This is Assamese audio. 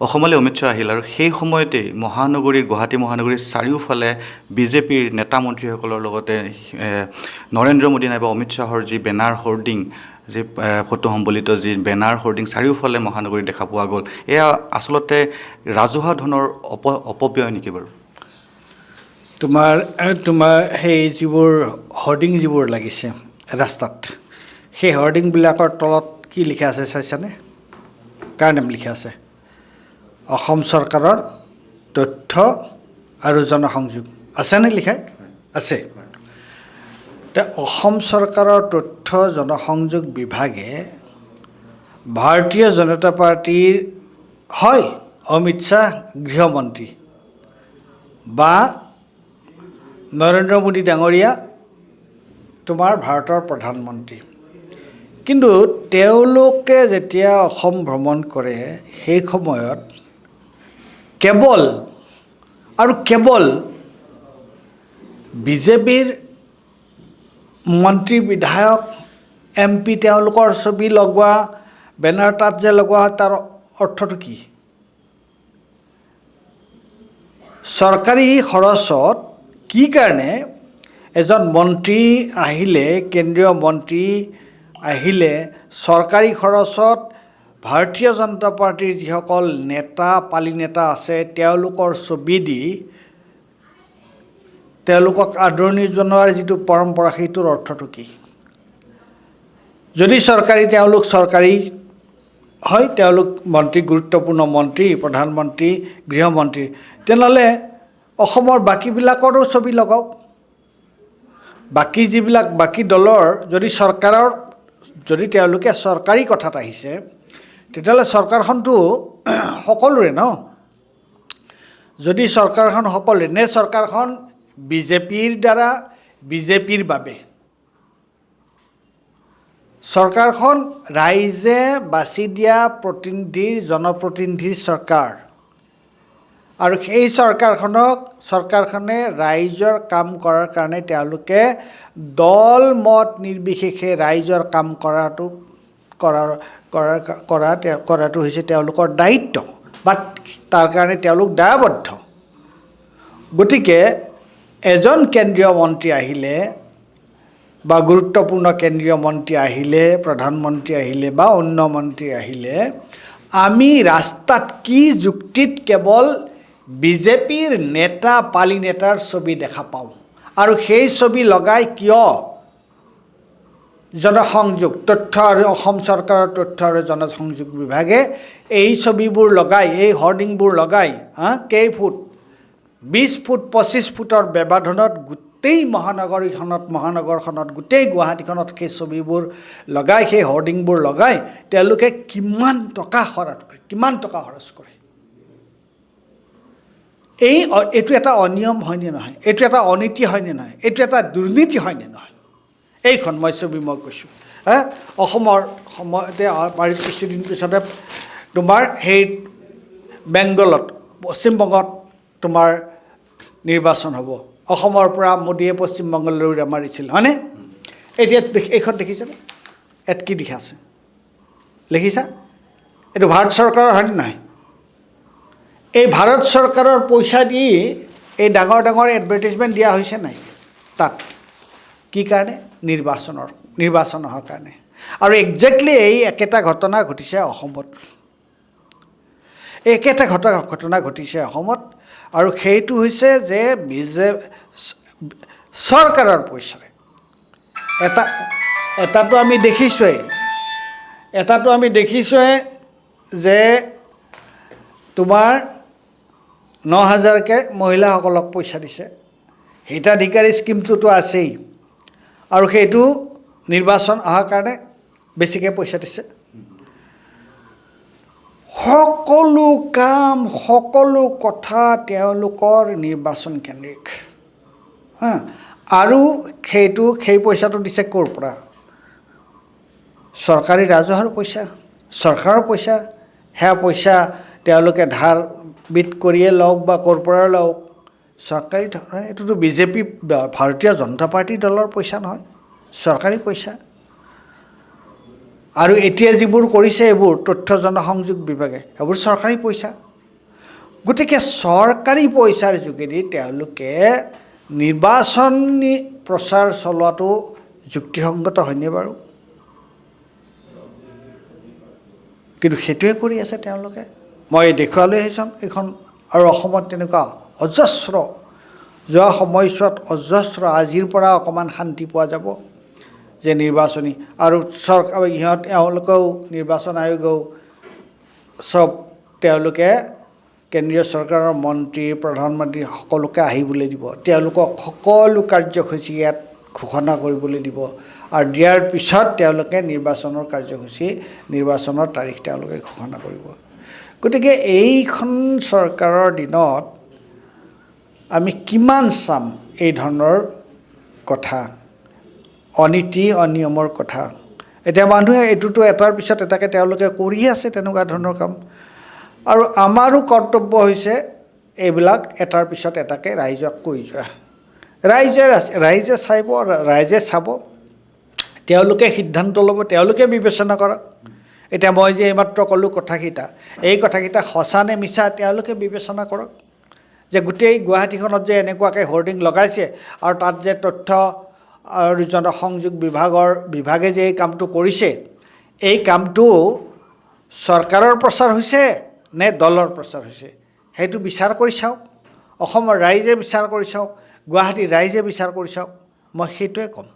অসমলৈ অমিত শ্বাহ আহিল আৰু সেই সময়তে গুৱাহাটী মহানগৰীৰ চাৰিওফালে বিজেপিৰ নেতা মন্ত্ৰীসকলৰ লগতে নৰেন্দ্ৰ মোদী নাইবা অমিত শ্বাহৰ যি বেনাৰ হোৰ্ডিং যি ফটো সম্বলিত যি বেনাৰ হোৰ্ডিং চাৰিওফালে মহানগৰীত দেখা পোৱা গ'ল। এয়া আচলতে ৰাজহুৱা ধনৰ অপব্যয় নেকি বাৰু? তোমাৰ সেই যিবোৰ হৰ্ডিং যিবোৰ লাগিছে ৰাস্তাত, সেই হৰ্ডিংবিলাকৰ তলত কি লিখা আছে চাইছানে? কাৰ নাম লিখা আছে? অসম চৰকাৰৰ তথ্য আৰু জনসংযোগ আছেনে লিখা? আছে। অসম চৰকাৰৰ তথ্য জনসংযোগ বিভাগে ভাৰতীয় জনতা পাৰ্টীৰ হয় অমিত শ্বাহ গৃহমন্ত্ৰী বা নৰেন্দ্ৰ মোদী ডাঙৰীয়া তোমাৰ ভাৰতৰ প্ৰধানমন্ত্ৰী, কিন্তু তেওঁলোকে যেতিয়া অসম ভ্ৰমণ কৰে সেই সময়ত কেৱল বিজেপিৰ মন্ত্ৰী বিধায়ক MP তেওঁলোকৰ ছবি লগোৱা বেনাৰ তাত যে লগোৱা হয় তাৰ অৰ্থটো কি? চৰকাৰী খৰচত কি কাৰণে এজন মন্ত্ৰী আহিলে, কেন্দ্ৰীয় মন্ত্ৰী আহিলে চৰকাৰী খৰচত ভাৰতীয় জনতা পাৰ্টীৰ যিসকল নেতা পালি নেতা আছে তেওঁলোকৰ ছবি দি তেওঁলোকক আদৰণি জনোৱাৰ যিটো পৰম্পৰা সেইটোৰ অৰ্থটো কি? যদি তেওঁলোক চৰকাৰী হয়, তেওঁলোক মন্ত্ৰী, গুৰুত্বপূৰ্ণ মন্ত্ৰী, প্ৰধানমন্ত্ৰী, গৃহমন্ত্ৰী, তেনেহ'লে অসমৰ বাকীবিলাকৰো ছবি লগাওক। বাকী দলৰ যদি তেওঁলোকে চৰকাৰী কথাত আহিছে তেতিয়াহ'লে চৰকাৰখনতো সকলোৰে ন? যদি চৰকাৰখন সকলোৰে নে চৰকাৰখন বিজেপিৰ দ্বাৰা বিজেপিৰ বাবে? চৰকাৰখন ৰাইজে বাছি দিয়া জনপ্ৰতিনিধিৰ চৰকাৰ, আৰু সেই চৰকাৰখনে ৰাইজৰ কাম কৰাৰ কাৰণে তেওঁলোকে দল মত নিৰ্বিশেষে ৰাইজৰ কাম কৰাটো হৈছে তেওঁলোকৰ দায়িত্ব, বাট তাৰ কাৰণে তেওঁলোক দায়বদ্ধ। গতিকে এজন কেন্দ্ৰীয় মন্ত্ৰী আহিলে বা গুৰুত্বপূৰ্ণ কেন্দ্ৰীয় মন্ত্ৰী আহিলে, প্ৰধানমন্ত্ৰী আহিলে বা অন্য মন্ত্ৰী আহিলে, আমি ৰাস্তাত কি যুক্তিত কেৱল বিজেপিৰ নেতা পালি নেতাৰ ছবি দেখা পাওঁ, আৰু সেই ছবি লগাই কিয় অসম চৰকাৰৰ তথ্য আৰু জনসংযোগ বিভাগে এই ছবিবোৰ লগাই, এই হৰ্ডিংবোৰ লগাই কেইফুট 20 ফুট 25 ফুটৰ ব্যৱধানত গোটেই মহানগৰখনত গোটেই গুৱাহাটীখনত সেই ছবিবোৰ লগাই, সেই হৰ্ডিংবোৰ লগাই তেওঁলোকে কিমান টকা খৰচ কৰে? এইটো এটা অনিয়ম হয়নে নহয়? এইটো এটা অনীতি হয়নে নহয়? এইটো এটা দুৰ্নীতি হয়নে নহয়? এইখন মই কৈছোঁ অসমৰ সময়তে কিছুদিন পিছতে তোমাৰ সেই বেংগলত, পশ্চিমবংগত তোমাৰ নিৰ্বাচন হ'ব। অসমৰ পৰা মোদীয়ে পশ্চিমবংগলৈ উৰা মাৰিছিল, হয়নে? এতিয়া এইখন দেখিছেনে? ইয়াত কি লিখা আছে লিখিছা? এইটো ভাৰত চৰকাৰৰ হয়নে নহয়? এই ভাৰত চৰকাৰৰ পইচা দি এই ডাঙৰ এডভাৰটাইজমেণ্ট দিয়া হৈছে নাই তাত? কি কাৰণে? নিৰ্বাচন অহাৰ কাৰণে। আৰু একজেক্টলি এই একেটা ঘটনা ঘটিছে অসমত। আৰু সেইটো হৈছে যে চৰকাৰৰ পইচাৰে এটাতো আমি দেখিছোঁৱে যে তোমাৰ 9,000কৈ মহিলাসকলক পইচা দিছে। হিতাধিকাৰী স্কিমটোতো আছেই, আৰু সেইটো নিৰ্বাচন অহাৰ কাৰণে বেছিকৈ পইচা দিছে। সকলো কাম, সকলো কথা তেওঁলোকৰ নিৰ্বাচন কেন্দ্ৰিক। আৰু সেই পইচাটো দিছে ক'ৰ পৰা? চৰকাৰী ৰাজহৰ পইচা, চৰকাৰৰ পইচা। সেয়া পইচা তেওঁলোকে ধাৰ বিধ কৰিয়ে লওক বা ক'ৰ পৰা লওক, চৰকাৰী এইটোতো বিজেপি ভাৰতীয় জনতা পাৰ্টীৰ দলৰ পইচা নহয়, চৰকাৰী পইচা। আৰু এতিয়া যিবোৰ কৰিছে এইবোৰ তথ্য জনসংযোগ বিভাগে, সেইবোৰ চৰকাৰী পইচা। গতিকে চৰকাৰী পইচাৰ যোগেদি তেওঁলোকে নিৰ্বাচনী প্ৰচাৰ চলোৱাটো যুক্তিসংগত হয়নে বাৰু? কিন্তু সেইটোৱে কৰি আছে তেওঁলোকে। মই দেখুৱালৈ আহিছোঁ এইখন, আৰু অসমত তেনেকুৱা অজস্ৰ, যোৱা সময়ছোৱাত অজস্ৰ, আজিৰ পৰা অকণমান শান্তি পোৱা যাব যে নিৰ্বাচনী, আৰু চৰকাৰ এওঁলোকেও নিৰ্বাচন আয়োগেও চব তেওঁলোকে কেন্দ্ৰীয় চৰকাৰৰ মন্ত্ৰী, প্ৰধানমন্ত্ৰী সকলোকে আহিবলৈ দিব, তেওঁলোকক সকলো কাৰ্যসূচী ইয়াত ঘোষণা কৰিবলৈ দিব, আৰু দিয়াৰ পিছত তেওঁলোকে নিৰ্বাচনৰ কাৰ্যসূচী, নিৰ্বাচনৰ তাৰিখ তেওঁলোকে ঘোষণা কৰিব। গতিকে এইখন চৰকাৰৰ দিনত আমি কিমান চাম এই ধৰণৰ কথা, অনীতি অনিয়মৰ কথা। এতিয়া মানুহে এইটোতো এটাৰ পিছত এটাকে তেওঁলোকে কৰি আছে তেনেকুৱা ধৰণৰ কাম, আৰু আমাৰো কৰ্তব্য হৈছে এইবিলাক এটাৰ পিছত এটাকে ৰাইজক কৈ যোৱা। ৰাইজে চাব, তেওঁলোকে সিদ্ধান্ত ল'ব, তেওঁলোকে বিবেচনা কৰক। এতিয়া মই যে এইমাত্ৰ ক'লোঁ কথাকেইটা, এই কথাকেইটা সঁচা নে মিছা তেওঁলোকে বিবেচনা কৰক। যে গোটেই গুৱাহাটীখনত যে এনেকুৱাকৈ হোৰ্ডিং লগাইছে, আৰু তাত যে তথ্য আৰু জনসংযোগ বিভাগে যে এই কামটো কৰিছে, এই কামটো চৰকাৰৰ প্ৰচাৰ হৈছে নে দলৰ প্ৰচাৰ হৈছে, সেইটো বিচাৰ কৰি চাওক। অসমৰ ৰাইজে বিচাৰ কৰি চাওক, গুৱাহাটীৰ ৰাইজে বিচাৰ কৰি চাওক। মই সেইটোৱে ক'ম।